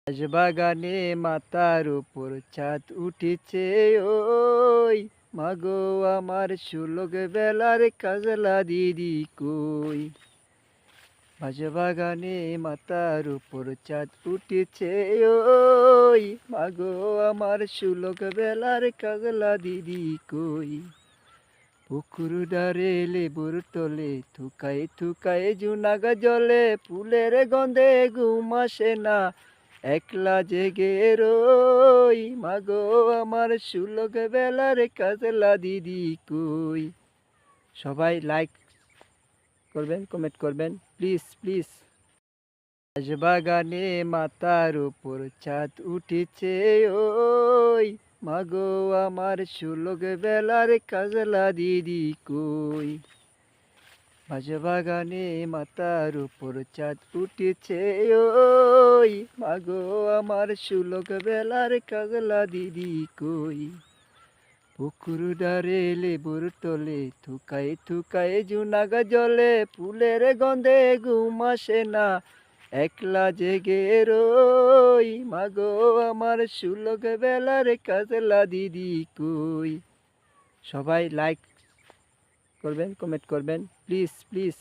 আজ বাগানে মাথার উপর চাঁদ উঠেছে, ওই মাগো আমার সুলগ বেলার কাজলা দিদি কই। আজ বাগানে মাথার উপর চাঁদ উঠেছে, ওই মাগো আমার সুলগ বেলার কাজলা দিদি কই। পুকুর ধারে লেবুর তলে থুকায় থুকায় জুনাগা জলে, ফুলের গন্ধে ঘুম আসে না, একলা জেগে রই। মাগো আমার সুলগ বেলার কাজলা দিদি কই। সবাই লাইক করবেন, কমেন্ট করবেন, প্লিজ প্লিজ। আজ বাগানে মাথার উপর চাঁদ উঠেছে, ওই মাগো আমার সুলগ বেলার কাজলা দিদি কই। আজ বাগানে মাথার উপর চাঁদ উঠেছে, ওই মাগো আমার সুলগ বেলার কাজলা দিদি কই। পুকুর ধারে লেবুর তলে থুকায় থুকায় জুনাগা জলে, ফুলের গন্ধে ঘুম আসে না, একলা জেগে রই। মাগো আমার সুলগ বেলার কাজলা দিদি কই। সবাই লাইক করবেন, কমেন্ট করবেন, প্লিজ প্লিজ।